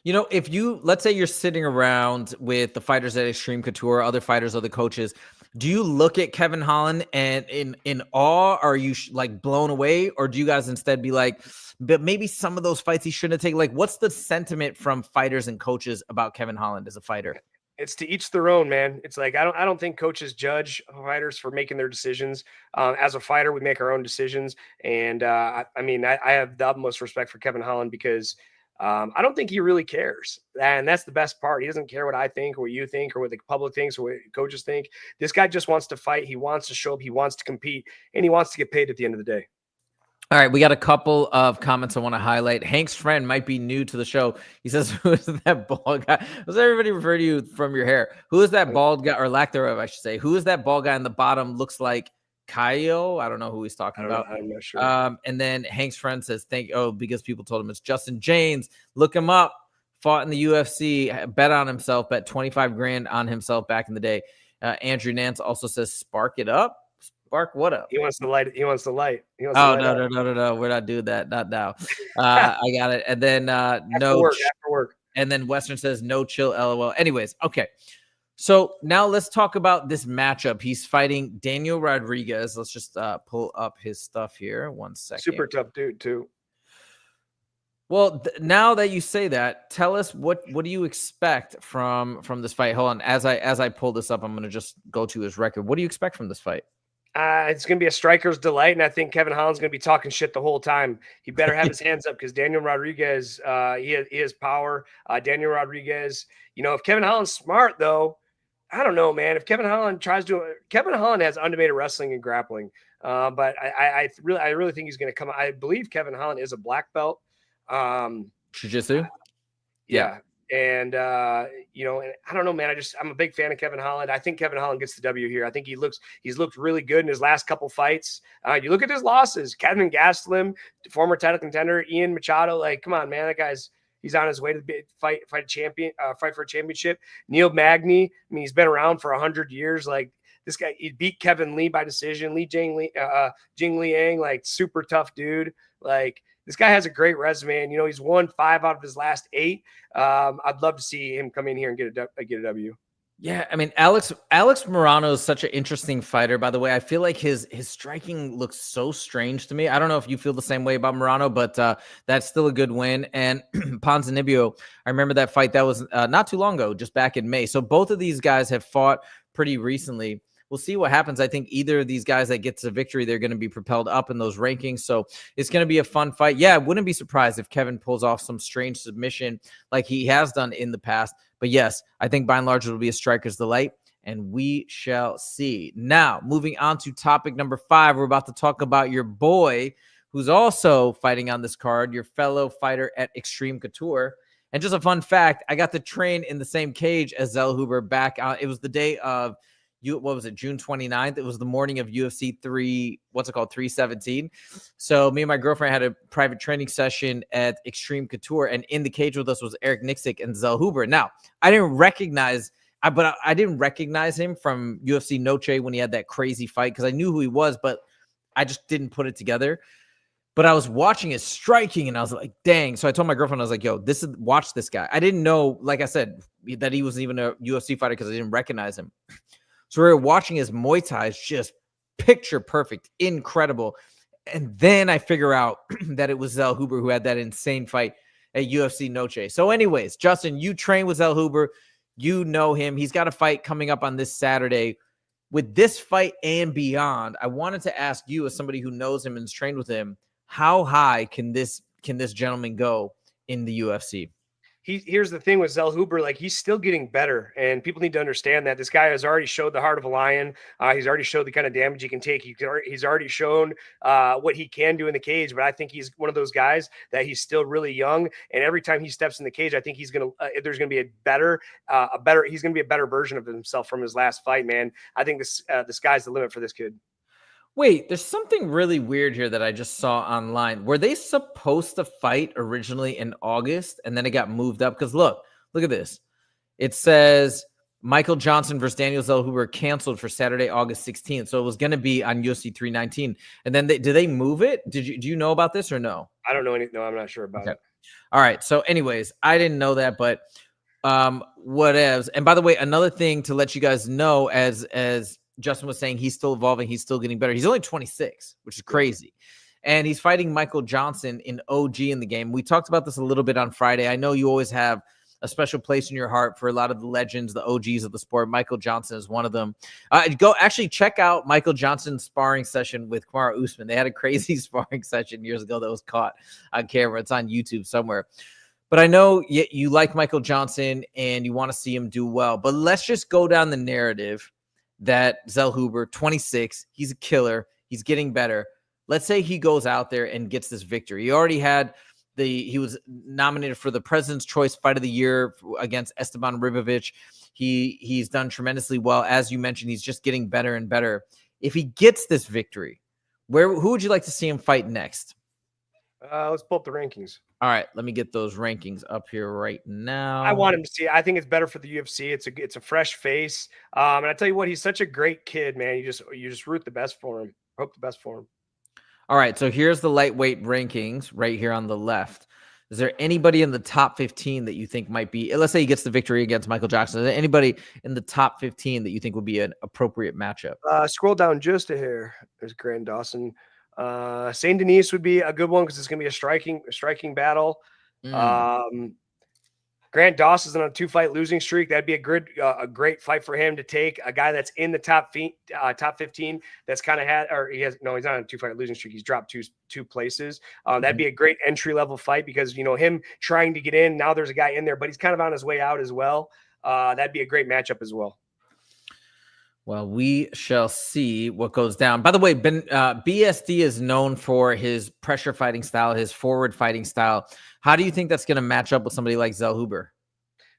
Speaker 1: You know, if let's say you're sitting around with the fighters at Extreme Couture, other fighters, other coaches, do you look at Kevin Holland and in awe? Or are you like blown away? Or do you guys instead be like, but maybe some of those fights he shouldn't have taken? Like, what's the sentiment from fighters and coaches about Kevin Holland as a fighter?
Speaker 2: It's to each their own, man. It's like, I don't think coaches judge fighters for making their decisions. As a fighter, we make our own decisions. And I have the utmost respect for Kevin Holland because I don't think he really cares. And that's the best part. He doesn't care what I think or what you think or what the public thinks or what coaches think. This guy just wants to fight. He wants to show up. He wants to compete, and he wants to get paid at the end of the day.
Speaker 1: All right, we got a couple of comments I want to highlight. Hank's friend might be new to the show. He says, who is that bald guy? Does everybody refer to you from your hair? Who is that bald guy, or lack thereof, I should say? Who is that bald guy in the bottom? Looks like Kyle. I don't know who he's talking about.
Speaker 2: I'm not sure.
Speaker 1: And then Hank's friend says, because people told him it's Justin James. Look him up. Fought in the UFC, bet on himself, bet 25 grand on himself back in the day. Andrew Nance also says, spark it up. Spark what up?
Speaker 2: He wants the light.
Speaker 1: No. We're not doing that. Not now. I got it. And then after
Speaker 2: work.
Speaker 1: And then Western says no chill, LOL. Anyways, okay. So now let's talk about this matchup. He's fighting Daniel Rodriguez. Let's just pull up his stuff here. 1 second.
Speaker 2: Super tough dude too.
Speaker 1: Well, now that you say that, tell us what do you expect from this fight? Hold on. As I pull this up, I'm going to just go to his record. What do you expect from this fight?
Speaker 2: It's going to be a striker's delight, and I think Kevin Holland's going to be talking shit the whole time. He better have his hands up because Daniel Rodriguez, he has power. Daniel Rodriguez, you know, if Kevin Holland's smart, though, I don't know, man. If Kevin Holland Kevin Holland has undefeated wrestling and grappling, but I really think he's going to come. I believe Kevin Holland is a black belt.
Speaker 1: Jiu-jitsu?
Speaker 2: Yeah. And, you know, and I don't know, man, I'm a big fan of Kevin Holland. I think Kevin Holland gets the W here. I think he's looked really good in his last couple fights. You look at his losses, Kevin Gastelum, former title contender, Ian Machado, like, come on, man, he's on his way to fight for a championship. Neil Magny, I mean, he's been around for 100 years. Like, this guy, he beat Kevin Lee by decision. Jing Liang, like, super tough dude. Like, this guy has a great resume, and you know he's won 5 out of his last 8. I'd love to see him come in here and get a W.
Speaker 1: Yeah, I mean, Alex Morano is such an interesting fighter. By the way, I feel like his striking looks so strange to me. I don't know if you feel the same way about Morano, but that's still a good win. And Ponzinibbio, I remember that fight that was not too long ago, just back in May. So both of these guys have fought pretty recently. We'll see what happens. I think either of these guys that gets a victory, they're going to be propelled up in those rankings. So it's going to be a fun fight. Yeah, I wouldn't be surprised if Kevin pulls off some strange submission like he has done in the past. But yes, I think by and large, it'll be a striker's delight, and we shall see. Now, moving on to topic number 5, we're about to talk about your boy, who's also fighting on this card, your fellow fighter at Extreme Couture. And just a fun fact, I got to train in the same cage as Zellhuber back on. It was the day of June 29th. It was the morning of UFC 317. So me and my girlfriend had a private training session at Extreme Couture, and in the cage with us was Eric Nixick and Zellhuber. Now, I didn't recognize him from UFC Noche when he had that crazy fight because I knew who he was, but I just didn't put it together. But I was watching his striking, and I was like, dang. So I told my girlfriend, I was like, yo, watch this guy. I didn't know, like I said, that he was even a UFC fighter because I didn't recognize him. So we were watching his Muay Thai, just picture perfect, incredible. And then I figure out that it was Zellhuber who had that insane fight at UFC Noche. So anyways, Justin, you train with Zellhuber. You know him. He's got a fight coming up on this Saturday. With this fight and beyond, I wanted to ask you, as somebody who knows him and has trained with him, how high can this gentleman go in the UFC?
Speaker 2: Here's the thing with Zellhuber, like he's still getting better, and people need to understand that this guy has already showed the heart of a lion. He's already showed the kind of damage he can take. He's already shown what he can do in the cage, but I think he's one of those guys that he's still really young. And every time he steps in the cage, I think he's going to, there's going to be he's going to be a better version of himself from his last fight, man. I think the sky's the limit for this kid.
Speaker 1: Wait, there's something really weird here that I just saw online. Were they supposed to fight originally in August and then it got moved up? Because look at this. It says Michael Johnson versus Daniel Zellhuber canceled for Saturday, August 16th. So it was going to be on UFC 319. And then did they move it? Do you know about this or no?
Speaker 2: I don't know anything. No, I'm not sure about it.
Speaker 1: All right. So anyways, I didn't know that, but whatevs. And by the way, another thing to let you guys know, as Justin was saying, he's still evolving. He's still getting better. He's only 26, which is crazy. And he's fighting Michael Johnson in OG in the game. We talked about this a little bit on Friday. I know you always have a special place in your heart for a lot of the legends, the OGs of the sport. Michael Johnson is one of them. Go actually check out Michael Johnson's sparring session with Kamaru Usman. They had a crazy sparring session years ago that was caught on camera. It's on YouTube somewhere. But I know you like Michael Johnson and you want to see him do well. But let's just go down the narrative that Zellhuber, 26, he's a killer. He's getting better. Let's say he goes out there and gets this victory. He already had he was nominated for the President's Choice Fight of the Year against Esteban Ribovic. He's done tremendously well. As you mentioned, he's just getting better and better. If he gets this victory, who would you like to see him fight next?
Speaker 2: Let's pull up the rankings.
Speaker 1: All right, let me get those rankings up here right now.
Speaker 2: I want him to see. I think it's better for the UFC. It's a fresh face. And I tell you what, he's such a great kid, man. You just root the best for him. Hope the best for him.
Speaker 1: All right, so here's the lightweight rankings right here on the left. Is there anybody in the top 15 that you think might be, let's say he gets the victory against Michael Jackson, is there anybody in the top 15 that you think would be an appropriate matchup?
Speaker 2: Scroll down just a hair. There's Grant Dawson. Saint Denis would be a good one because it's going to be a striking battle. Grant Dawson's on a 2-fight losing streak. That'd be a great fight for him to take. A guy that's in the top 15 that's kind of he's not on a 2-fight losing streak. He's dropped two places. That'd be a great entry level fight because, him trying to get in, now there's a guy in there, but he's kind of on his way out as well. That'd be a great matchup as well.
Speaker 1: Well, we shall see what goes down. By the way, BSD is known for his pressure fighting style, his forward fighting style. How do you think that's going to match up with somebody like Zellhuber?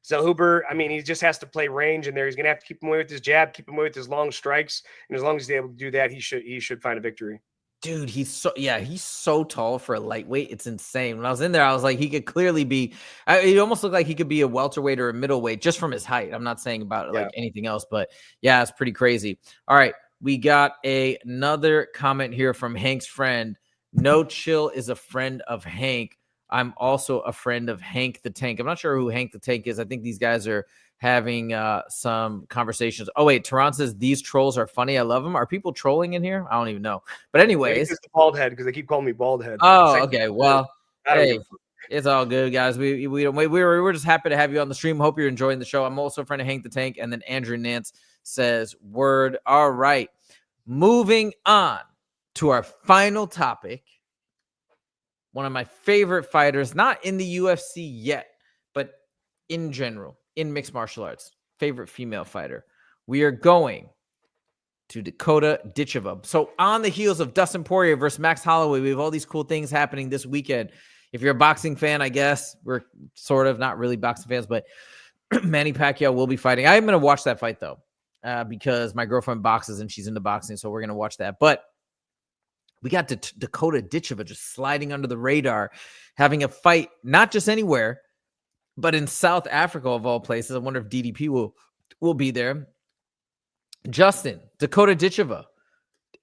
Speaker 2: Zellhuber, I mean, he just has to play range in there. He's going to have to keep him away with his jab, keep him away with his long strikes. And as long as he's able to do that, he should find a victory.
Speaker 1: Dude, he's so tall for a lightweight. It's insane. When I was in there, I was like, he could clearly be, it almost looked like he could be a welterweight or a middleweight just from his height. I'm not saying about like anything else, but yeah, it's pretty crazy. All right. We got another comment here from Hank's friend. No Chill is a friend of Hank. I'm also a friend of Hank the Tank. I'm not sure who Hank the Tank is. I think these guys are having some conversations. Oh, wait. Tehran says these trolls are funny. I love them. Are people trolling in here? I don't even know. But anyways.
Speaker 2: It's the bald head because they keep calling me bald head.
Speaker 1: Oh, okay. Well, hey, it's all good, guys. We're just happy to have you on the stream. Hope you're enjoying the show. I'm also a friend of Hank the Tank. And then Andrew Nance says, word. All right. Moving on to our final topic. One of my favorite fighters, not in the UFC yet, but in general, in mixed martial arts, favorite female fighter. We are going to Dakota Ditcheva. So on the heels of Dustin Poirier versus Max Holloway, we have all these cool things happening this weekend. If you're a boxing fan, I guess we're sort of not really boxing fans, but Manny Pacquiao will be fighting. I'm going to watch that fight though, because my girlfriend boxes and she's into boxing. So we're going to watch that. But we got Dakota Ditcheva just sliding under the radar, having a fight, not just anywhere, but in South Africa of all places. I wonder if DDP will be there. Justin, Dakota Ditcheva,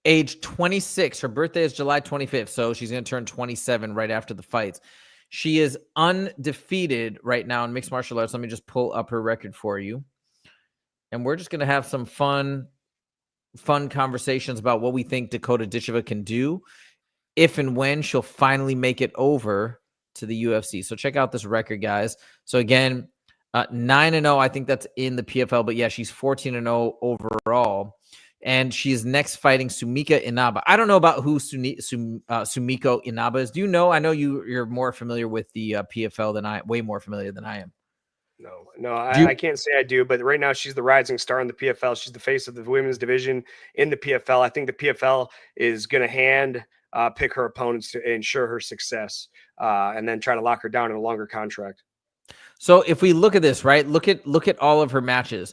Speaker 1: age 26. Her birthday is July 25th, so she's going to turn 27 right after the fights. She is undefeated right now in mixed martial arts. Let me just pull up her record for you. And we're just going to have some fun conversations about what we think Dakota Ditcheva can do if and when she'll finally make it over to the UFC. So check out this record, guys. So again, 9-0, I think that's in the PFL, but yeah, she's 14-0 overall. And she's next fighting Sumiko Inaba. I don't know about who Sumiko Inaba is. Do you know? I know you're more familiar with the PFL way more familiar than I am.
Speaker 2: No, I can't say I do, but right now she's the rising star in the PFL. She's the face of the women's division in the PFL. I think the PFL is going to pick her opponents to ensure her success, and then try to lock her down in a longer contract.
Speaker 1: So if we look at this, right, look at all of her matches.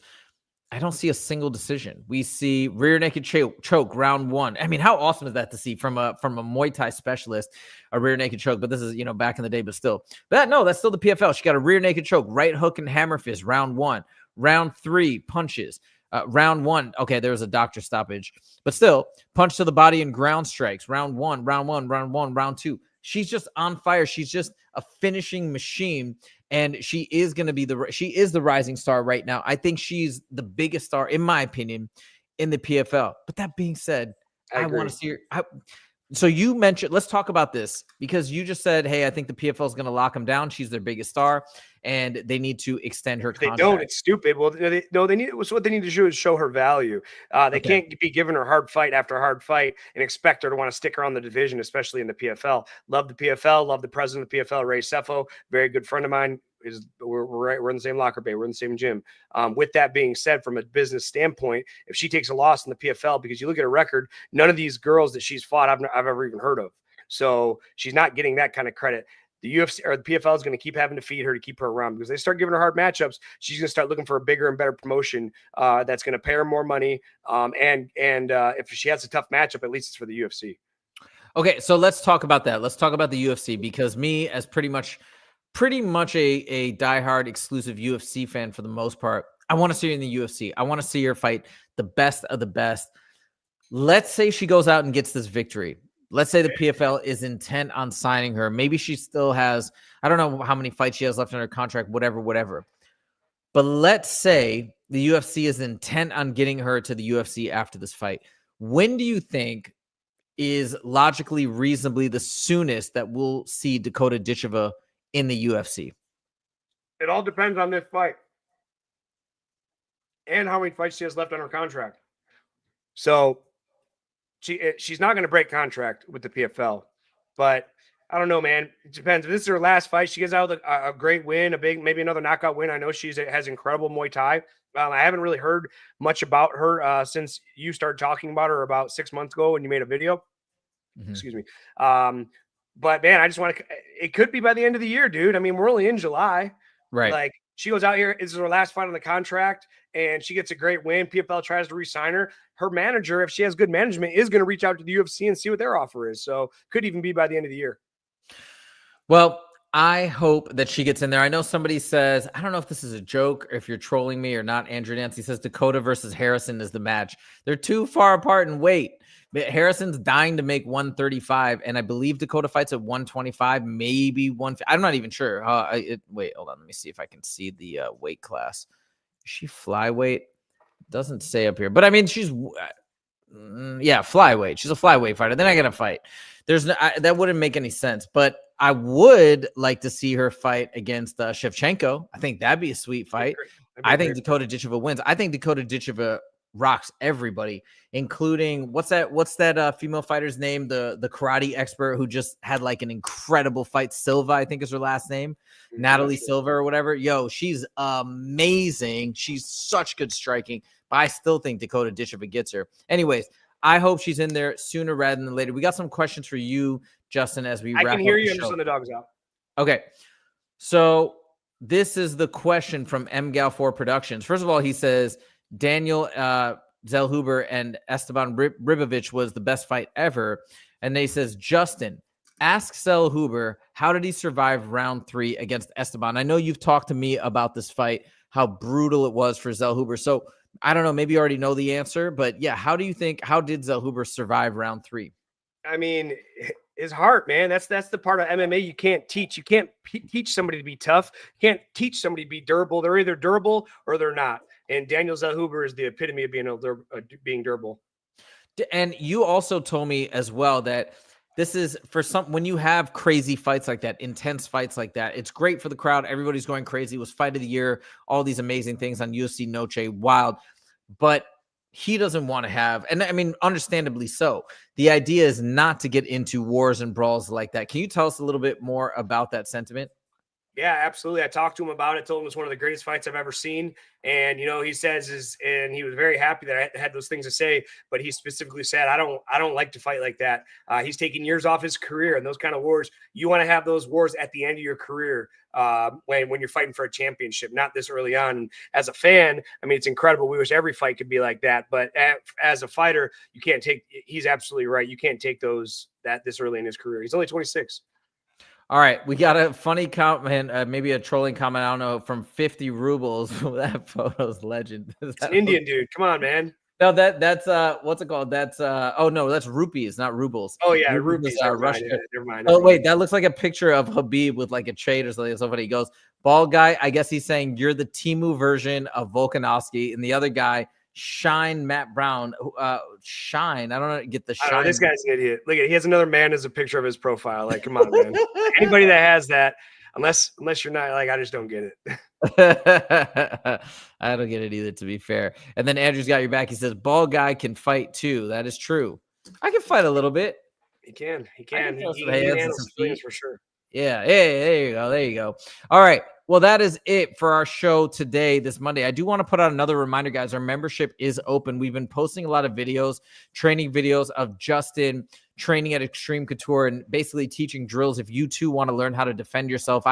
Speaker 1: I don't see a single decision. We see rear naked choke round 1. I mean, how awesome is that to see from a Muay Thai specialist, a rear naked choke? But this is, back in the day, but still. That's still the PFL. She got a rear naked choke, right hook and hammer fist, round 1. Round 3, punches. Round 1, okay, there was a doctor stoppage, but still, punch to the body and ground strikes. Round 1, round 2. She's just on fire. She's just a finishing machine. And she is going to be the rising star right now. I think she's the biggest star, in my opinion, in the PFL. But that being said, I want to see her. So you mentioned, let's talk about this, because you just said, hey, I think the PFL is going to lock them down. She's their biggest star, and they need to extend her contract.
Speaker 2: They don't. It's stupid. Well, they need. So what they need to do is show her value. They can't be giving her hard fight after hard fight and expect her to want to stick around the division, especially in the PFL. Love the PFL. Love the president of the PFL, Ray Sefo, very good friend of mine. We're in the same locker bay. We're in the same gym. With that being said, from a business standpoint, if she takes a loss in the PFL, because you look at her record, none of these girls that she's fought I've ever even heard of. So she's not getting that kind of credit. The UFC or the PFL is going to keep having to feed her to keep her around, because they start giving her hard matchups. She's going to start looking for a bigger and better promotion that's going to pay her more money. And if she has a tough matchup, at least it's for the UFC.
Speaker 1: Okay, so let's talk about that. Let's talk about the UFC, because me, as pretty much a diehard exclusive UFC fan for the most part, I want to see her in the UFC. I want to see her fight the best of the best. Let's say she goes out and gets this victory. Let's say the PFL is intent on signing her. Maybe she still has, I don't know how many fights she has left in her contract, whatever. But let's say the UFC is intent on getting her to the UFC after this fight. When do you think is logically, reasonably the soonest that we'll see Dakota Ditcheva in the UFC?
Speaker 2: It all depends on this fight and how many fights she has left on her contract. So she's not going to break contract with the PFL, but I don't know, man. It depends. If this is her last fight, she gets out with a great win, maybe another knockout win. I know she has incredible Muay Thai. I haven't really heard much about her since you started talking about her about 6 months ago when you made a video. Mm-hmm. Excuse me. But man, I just want to. It could be by the end of the year, dude. I mean, we're only in July,
Speaker 1: right?
Speaker 2: Like, she goes out here. This is her last fight on the contract, and she gets a great win. PFL tries to re-sign her. Her manager, if she has good management, is going to reach out to the UFC and see what their offer is. So could even be by the end of the year.
Speaker 1: Well, I hope that she gets in there. I know somebody says, I don't know if this is a joke or if you're trolling me or not. Andrew Nancy says Dakota versus Harrison is the match. They're too far apart in weight. But Harrison's dying to make 135, and I believe Dakota fights at 125, maybe one. I'm not even sure. Wait, hold on. Let me see if I can see the weight class. Is she flyweight? Doesn't say up here, but I mean, she's flyweight. She's a flyweight fighter. Then I gotta fight. That wouldn't make any sense, but I would like to see her fight against Shevchenko. I think that'd be a sweet fight. I think Dakota Ditcheva wins. I think Dakota Ditcheva rocks everybody, including what's that female fighter's name? The karate expert who just had like an incredible fight. Silva, I think is her last name. Natalie Silva or whatever. Yo, she's amazing. She's such good striking, but I still think Dakota Ditcheva gets her. Anyways, I hope she's in there sooner rather than later. We got some questions for you, Justin, as we wrap up.
Speaker 2: I can hear you. I'm just letting the dogs out.
Speaker 1: Okay. So this is the question from MGal4 Productions. First of all, he says, Daniel Zellhuber and Esteban Ribovic was the best fight ever. And they says, Justin, ask Zellhuber, how did he survive round 3 against Esteban? I know you've talked to me about this fight, how brutal it was for Zellhuber. So I don't know, maybe you already know the answer, but yeah, how did Zellhuber survive round 3?
Speaker 2: I mean, his heart, man. That's the part of MMA you can't teach. You can't teach somebody to be tough. You can't teach somebody to be durable. They're either durable or they're not. And Daniel Zellhuber is the epitome of being durable.
Speaker 1: And you also told me as well that this is for when you have crazy fights like that, intense fights like that, it's great for the crowd. Everybody's going crazy. It was fight of the year, all these amazing things on UFC Noche, wild. But he doesn't want to have, and I mean, understandably so. The idea is not to get into wars and brawls like that. Can you tell us a little bit more about that sentiment?
Speaker 2: Yeah, absolutely. I talked to him about it, told him it was one of the greatest fights I've ever seen. And, he says and he was very happy that I had those things to say, but he specifically said, I don't like to fight like that. He's taking years off his career, and those kind of wars, you want to have those wars at the end of your career, when you're fighting for a championship, not this early on. And as a fan, I mean, it's incredible. We wish every fight could be like that, but as a fighter, he's absolutely right. You can't take that this early in his career. He's only 26.
Speaker 1: All right, we got a funny comment, maybe a trolling comment, I don't know, from 50 rubles. That photo's legend.
Speaker 2: It's an Indian dude. Come on, man.
Speaker 1: No, that's what's it called? That's oh no, that's rupees, not rubles.
Speaker 2: Oh yeah, rupees.
Speaker 1: Russia.
Speaker 2: Never mind.
Speaker 1: Oh wait, that looks like a picture of Habib with like a trade or something. So funny. He goes, bald guy. I guess he's saying you're the Timu version of Volkanovski, and the other guy, Shine Matt Brown. Shine. I don't get the shine.
Speaker 2: This guy's an idiot. Look at it. He has another man as a picture of his profile. Like, come on, man. Anybody that has that, unless you're not, like, I just don't get it.
Speaker 1: I don't get it either, to be fair. And then Andrew's got your back. He says, bald guy can fight too. That is true. I can fight a little bit.
Speaker 2: He can. He
Speaker 1: handles
Speaker 2: feet for sure.
Speaker 1: Yeah. Hey, there you go. All right. Well, that is it for our show today, this Monday. I do want to put out another reminder, guys. Our membership is open. We've been posting a lot of videos, training videos of Justin training at Extreme Couture and basically teaching drills. If you too want to learn how to defend yourself,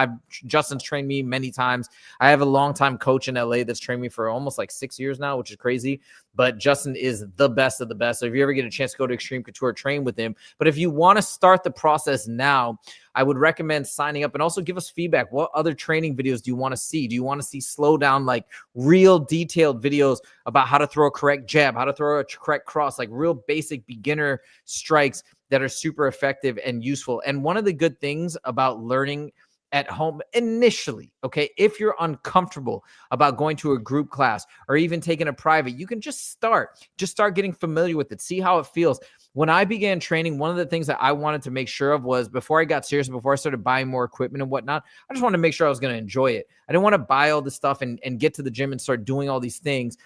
Speaker 1: Justin's trained me many times. I have a longtime coach in LA that's trained me for almost like 6 years now, which is crazy. But Justin is the best of the best. So if you ever get a chance to go to Extreme Couture, train with him. But if you want to start the process now, I would recommend signing up and also give us feedback. What other training videos do you want to see? Do you want to see slow down, like real detailed videos about how to throw a correct jab, how to throw a correct cross, like real basic beginner strikes that are super effective and useful? And one of the good things about learning at home initially, okay, if you're uncomfortable about going to a group class or even taking a private, you can just start getting familiar with it, see how it feels. When I began training, one of the things that I wanted to make sure of was before I got serious, before I started buying more equipment and whatnot, I just wanted to make sure I was going to enjoy it. I didn't want to buy all this stuff and get to the gym and start doing all these things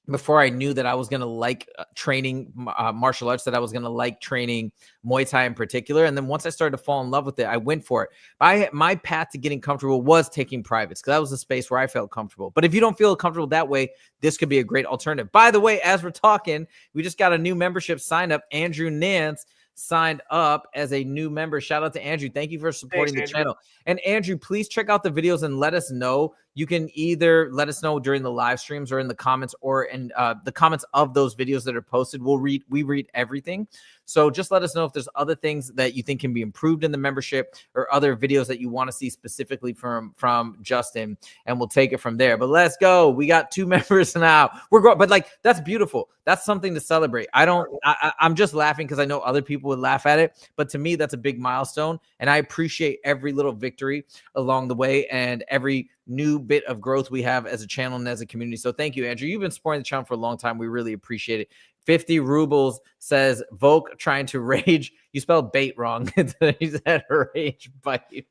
Speaker 1: before I knew that I was going to like training martial arts, that I was going to like training Muay Thai in particular. And then once I started to fall in love with it, I went for it. My path to getting comfortable was taking privates, because that was a space where I felt comfortable. But if you don't feel comfortable that way, this could be a great alternative. By the way, as we're talking, we just got a new membership sign up. Andrew Nance signed up as a new member. Shout out to Andrew. Thank you for supporting the channel. And Andrew, please check out the videos and let us know. You can either let us know during the live streams or in the comments, or in the comments of those videos that are posted. We read everything. So just let us know if there's other things that you think can be improved in the membership, or other videos that you want to see specifically from Justin, and we'll take it from there. But let's go. We got 2 members now. We're going, but like, that's beautiful. That's something to celebrate. I'm just laughing because I know other people would laugh at it, but to me, that's a big milestone. And I appreciate every little victory along the way and every new bit of growth we have as a channel and as a community. So thank you, Andrew. You've been supporting the channel for a long time. We really appreciate it. 50 rubles says Volk trying to rage. You spelled bait wrong. He said rage bite.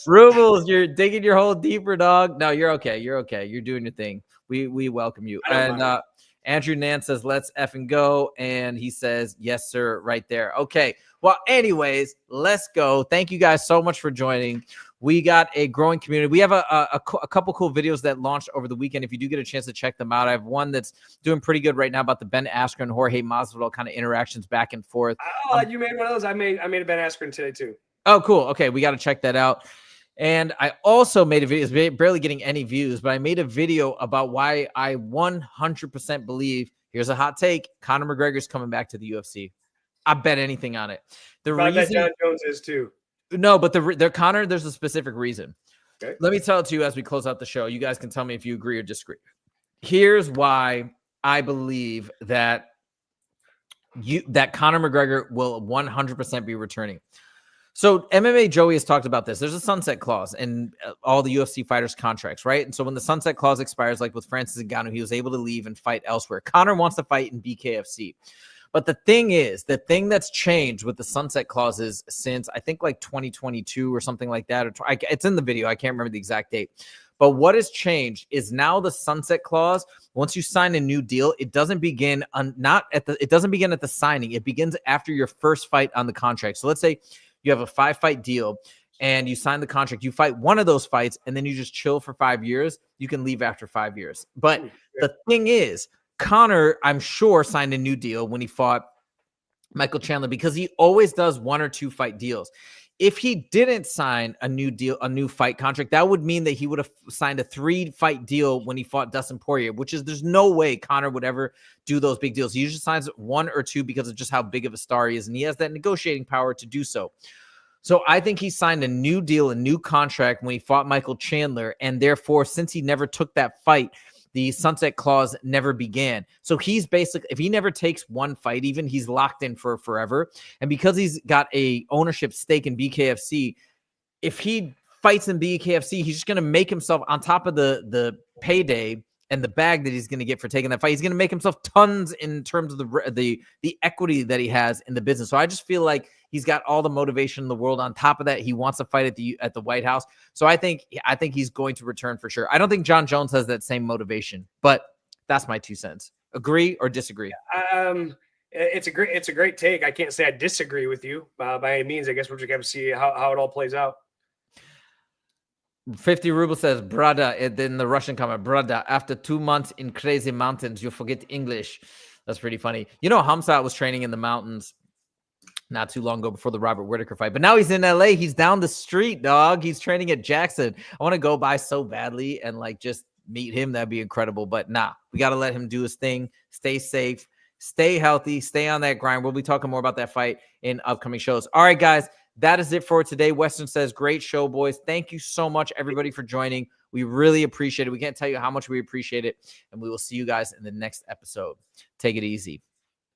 Speaker 1: Rubles, you're digging your hole deeper, dog. No, you're okay. You're okay. You're doing your thing. We welcome you. And Andrew Nance says, let's effing go. And he says, yes, sir, right there. Okay. Well, anyways, let's go. Thank you guys so much for joining. We got a growing community. We have a couple cool videos that launched over the weekend. If you do get a chance to check them out, I have one that's doing pretty good right now about the Ben Askren and Jorge Masvidal kind of interactions back and forth.
Speaker 2: Oh, you made one of those? I made a Ben Askren today too.
Speaker 1: Oh, cool. Okay, we got to check that out. And I also made a video, it's barely getting any views, but I made a video about why I 100% believe, here's a hot take, Conor McGregor's coming back to the UFC. I bet anything on it.
Speaker 2: I bet John Jones is too.
Speaker 1: No, but the Conor, there's a specific reason.
Speaker 2: Okay.
Speaker 1: Let me tell it to you as we close out the show. You guys can tell me if you agree or disagree. Here's why I believe that Conor McGregor will 100% be returning. So MMA Joey has talked about this. There's a sunset clause in all the UFC fighters' contracts, right? And so when the sunset clause expires, like with Francis Ngannou, he was able to leave and fight elsewhere. Conor wants to fight in BKFC. But the thing that's changed with the sunset clauses since I think like 2022 or something like that, it's in the video. I can't remember the exact date. But what has changed is now the sunset clause, once you sign a new deal, it doesn't begin at the signing. It begins after your first fight on the contract. So let's say you have a 5-fight deal and you sign the contract, you fight one of those fights, and then you just chill for 5 years, you can leave after 5 years. But the thing is, Conor, I'm sure, signed a new deal when he fought Michael Chandler, because he always does 1 or 2 fight deals. If he didn't sign a new deal, a new fight contract, that would mean that he would have signed a 3-fight deal when he fought Dustin Poirier, which is, there's no way Conor would ever do those big deals. He usually signs 1 or 2 because of just how big of a star he is, and he has that negotiating power to do so. So I think he signed a new deal, a new contract when he fought Michael Chandler, and therefore, since he never took that fight, the sunset clause never began. So he's basically, if he never takes one fight, even, he's locked in for forever. And because he's got a ownership stake in BKFC, if he fights in BKFC, he's just going to make himself, on top of the payday and the bag that he's going to get for taking that fight, he's going to make himself tons in terms of the equity that he has in the business. So I just feel like he's got all the motivation in the world. On top of that, he wants to fight at the White House. So I think he's going to return for sure. I don't think John Jones has that same motivation, but that's my 2 cents. Agree or disagree?
Speaker 2: It's a great take. I can't say I disagree with you by any means. I guess we're just going to see how it all plays out.
Speaker 1: 50 Ruble says, brother, and then the Russian comment, brother, after 2 months in crazy mountains, you forget English. That's pretty funny. You know, Hamzat was training in the mountains not too long ago before the Robert Whittaker fight, but now he's in LA. He's down the street, dog. He's training at Jackson. I want to go by so badly and like just meet him. That'd be incredible. But nah, we got to let him do his thing. Stay safe, stay healthy, stay on that grind. We'll be talking more about that fight in upcoming shows. All right, guys. That is it for today. Western says, great show, boys. Thank you so much, everybody, for joining. We really appreciate it. We can't tell you how much we appreciate it. And we will see you guys in the next episode. Take it easy.